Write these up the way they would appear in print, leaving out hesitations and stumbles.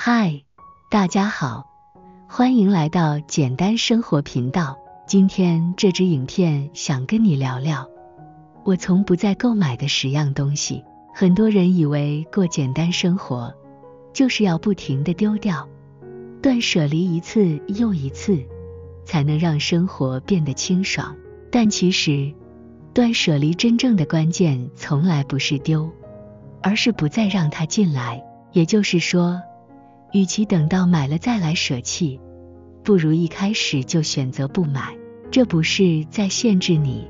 嗨，大家好，欢迎来到简单生活频道。今天这支影片想跟你聊聊我从不再购买的10样东西。很多人以为过简单生活就是要不停地丢掉，断舍离一次又一次，才能让生活变得清爽。但其实断舍离真正的关键从来不是丢，而是不再让它进来。也就是说，与其等到买了再来舍弃，不如一开始就选择不买。这不是在限制你，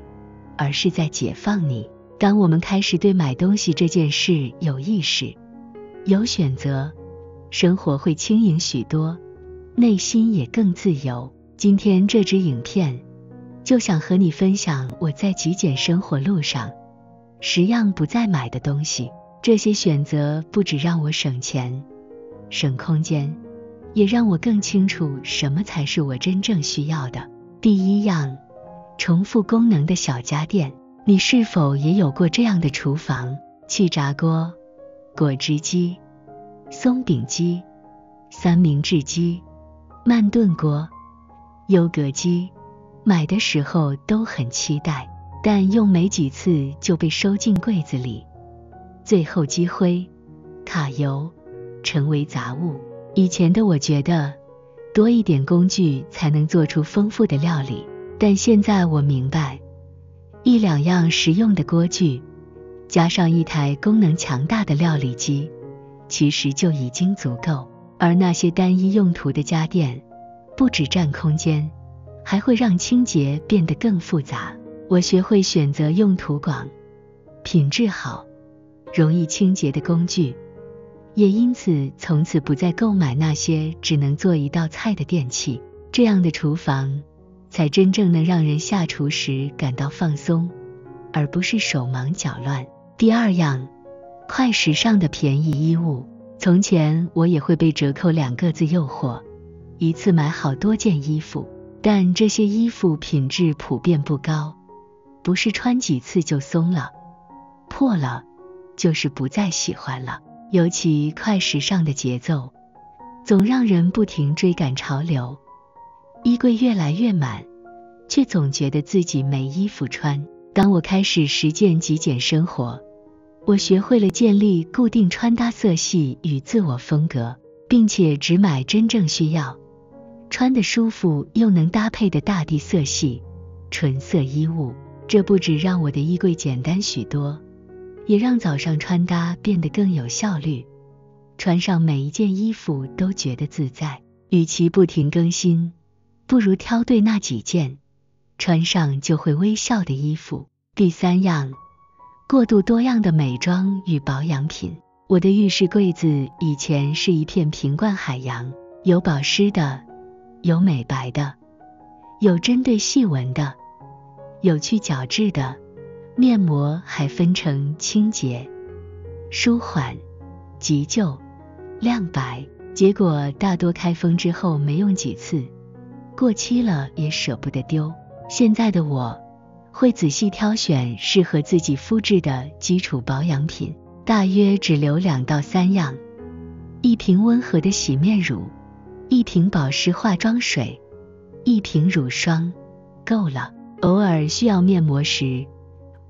而是在解放你。当我们开始对买东西这件事有意识、有选择，生活会轻盈许多，内心也更自由。今天这支影片就想和你分享我在极简生活路上10样不再买的东西。这些选择不只让我省钱、省空间，也让我更清楚什么才是我真正需要的。第1样，重复功能的小家电。你是否也有过这样的厨房？气炸锅、果汁机、松饼机、三明治机、慢炖锅、优格机，买的时候都很期待，但用没几次就被收进柜子里，最后积灰、卡油，成为杂物。以前的我觉得多一点工具才能做出丰富的料理，但现在我明白，1、2样实用的锅具，加上一台功能强大的料理机，其实就已经足够。而那些单一用途的家电，不只占空间，还会让清洁变得更复杂。我学会选择用途广、品质好、容易清洁的工具，也因此从此不再购买那些只能做一道菜的电器。这样的厨房才真正能让人下厨时感到放松，而不是手忙脚乱。第2样，快时尚的便宜衣物。从前我也会被折扣2个字诱惑，一次买好多件衣服，但这些衣服品质普遍不高，不是穿几次就松了、破了，就是不再喜欢了。尤其快时尚的节奏，总让人不停追赶潮流，衣柜越来越满，却总觉得自己没衣服穿。当我开始实践极简生活，我学会了建立固定穿搭色系与自我风格，并且只买真正需要、穿得舒服又能搭配的大地色系、纯色衣物。这不只让我的衣柜简单许多，也让早上穿搭变得更有效率，穿上每一件衣服都觉得自在。与其不停更新，不如挑对那几件穿上就会微笑的衣服。第3样，过度多样的美妆与保养品。我的浴室柜子以前是一片瓶罐海洋，有保湿的，有美白的，有针对细纹的，有去角质的，面膜还分成清洁、舒缓、急救、亮白。结果大多开封之后没用几次，过期了也舍不得丢。现在的我会仔细挑选适合自己肤质的基础保养品，大约只留2到3样，一瓶温和的洗面乳，一瓶保湿化妆水，一瓶乳霜，够了。偶尔需要面膜时，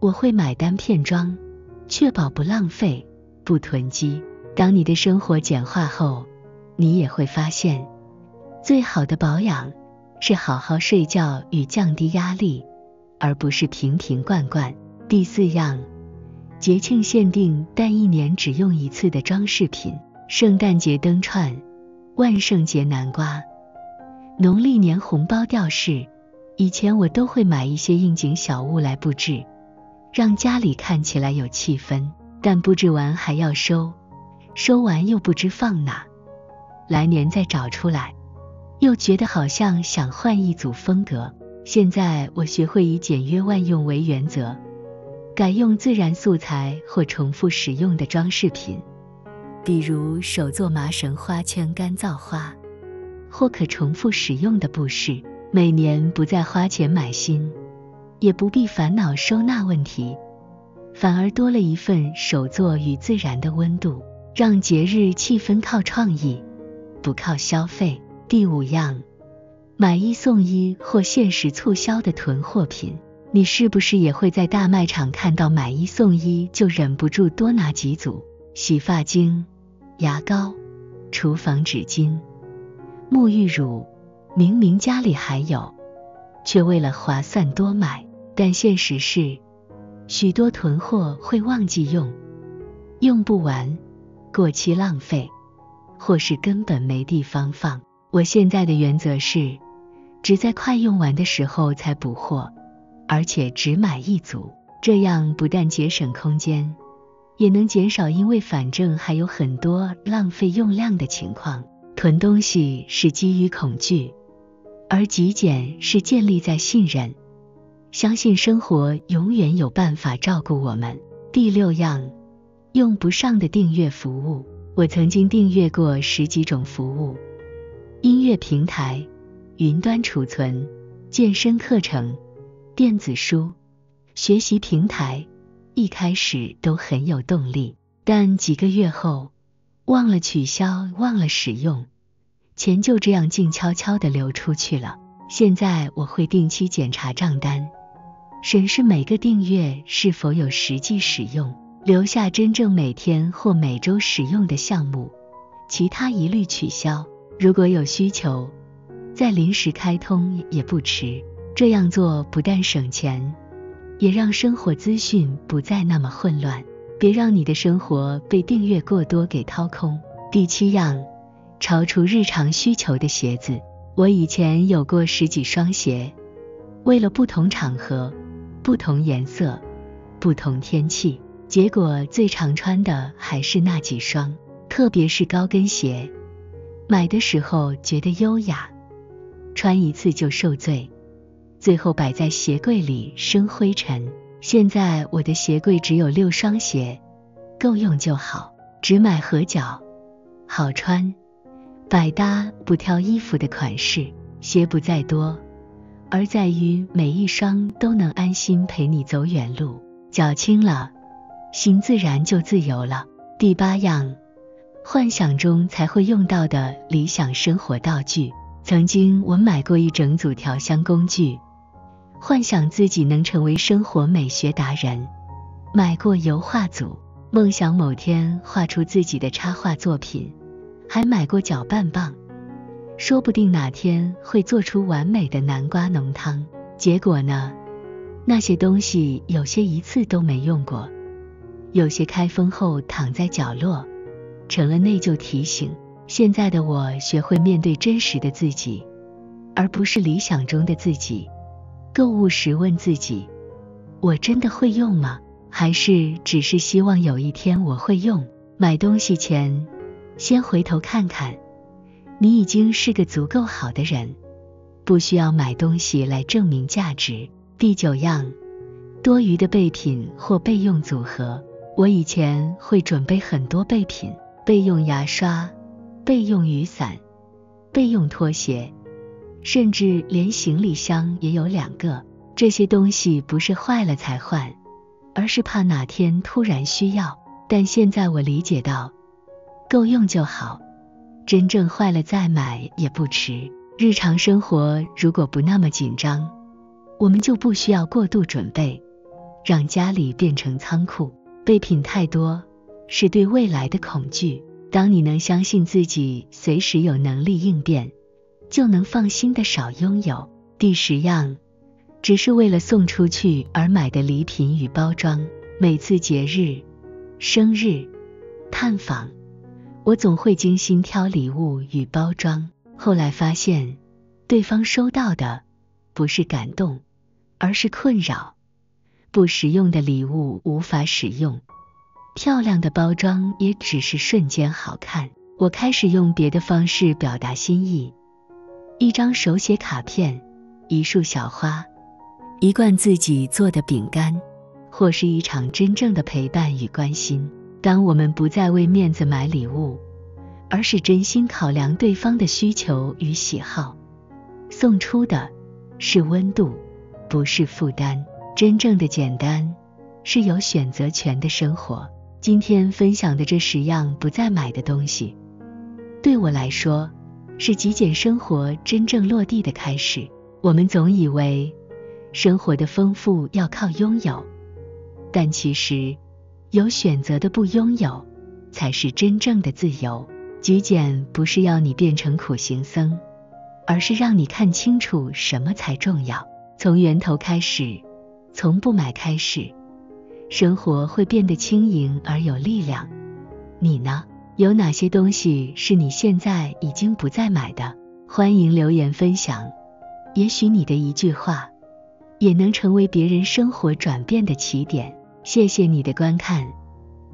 我会买单片装，确保不浪费、不囤积。当你的生活简化后，你也会发现，最好的保养是好好睡觉与降低压力，而不是瓶瓶罐罐。第4样，节庆限定但1年只用1次的装饰品。圣诞节灯串、万圣节南瓜、农历年红包吊饰，以前我都会买一些应景小物来布置，让家里看起来有气氛，但布置完还要收，收完又不知放哪，来年再找出来，又觉得好像想换一组风格。现在我学会以简约万用为原则，改用自然素材或重复使用的装饰品，比如手做麻绳花圈干燥花，或可重复使用的布饰。每年不再花钱买新，也不必烦恼收纳问题，反而多了一份手作与自然的温度。让节日气氛靠创意，不靠消费。第5样，买一送一或限时促销的囤货品。你是不是也会在大卖场看到买一送一就忍不住多拿几组？洗发精、牙膏、厨房纸巾、沐浴乳，明明家里还有，却为了划算多买。但现实是，许多囤货会忘记用，用不完，过期浪费，或是根本没地方放。我现在的原则是，只在快用完的时候才补货，而且只买一组，这样不但节省空间，也能减少因为反正还有很多浪费用量的情况。囤东西是基于恐惧，而极简是建立在信任，相信生活永远有办法照顾我们。第6样，用不上的订阅服务。我曾经订阅过10几种服务，音乐平台、云端储存、健身课程、电子书、学习平台，一开始都很有动力，但几个月后，忘了取消，忘了使用，钱就这样静悄悄地流出去了。现在我会定期检查账单，审视每个订阅是否有实际使用，留下真正每天或每周使用的项目，其他一律取消。如果有需求，再临时开通也不迟。这样做不但省钱，也让生活资讯不再那么混乱。别让你的生活被订阅过多给掏空。第7样，超出日常需求的鞋子。我以前有过10几双鞋，为了不同场合、不同颜色、不同天气，结果最常穿的还是那几双，特别是高跟鞋。买的时候觉得优雅，穿一次就受罪，最后摆在鞋柜里生灰尘。现在我的鞋柜只有6双鞋，够用就好，只买合脚、好穿、百搭，不挑衣服的款式。鞋不在多，而在于每一双都能安心陪你走远路。脚轻了，心自然就自由了。第8样，幻想中才会用到的理想生活道具。曾经我买过一整组调香工具，幻想自己能成为生活美学达人。买过油画组，梦想某天画出自己的插画作品。还买过搅拌棒，说不定哪天会做出完美的南瓜浓汤。结果呢，那些东西有些一次都没用过，有些开封后躺在角落，成了内疚提醒。现在的我学会面对真实的自己，而不是理想中的自己。购物时问自己，我真的会用吗？还是只是希望有一天我会用？买东西前，先回头看看，你已经是个足够好的人，不需要买东西来证明价值。第9样，多余的备品或备用组合。我以前会准备很多备品，备用牙刷、备用雨伞、备用拖鞋，甚至连行李箱也有2个。这些东西不是坏了才换，而是怕哪天突然需要。但现在我理解到，够用就好，真正坏了再买也不迟。日常生活如果不那么紧张，我们就不需要过度准备，让家里变成仓库。备品太多，是对未来的恐惧。当你能相信自己随时有能力应变，就能放心的少拥有。第10样，只是为了送出去而买的礼品与包装。每次节日、生日、探访，我总会精心挑礼物与包装。后来发现，对方收到的不是感动，而是困扰。不实用的礼物无法使用，漂亮的包装也只是瞬间好看。我开始用别的方式表达心意，一张手写卡片，一束小花，一罐自己做的饼干，或是一场真正的陪伴与关心。当我们不再为面子买礼物，而是真心考量对方的需求与喜好，送出的是温度，不是负担。真正的简单，是有选择权的生活。今天分享的这10样不再买的东西，对我来说，是极简生活真正落地的开始。我们总以为生活的丰富要靠拥有，但其实有选择的不拥有才是真正的自由。极简不是要你变成苦行僧，而是让你看清楚什么才重要。从源头开始，从不买开始，生活会变得轻盈而有力量。你呢？有哪些东西是你现在已经不再买的？欢迎留言分享，也许你的一句话也能成为别人生活转变的起点。谢谢你的观看，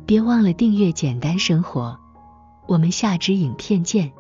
别忘了订阅简单生活，我们下支影片见。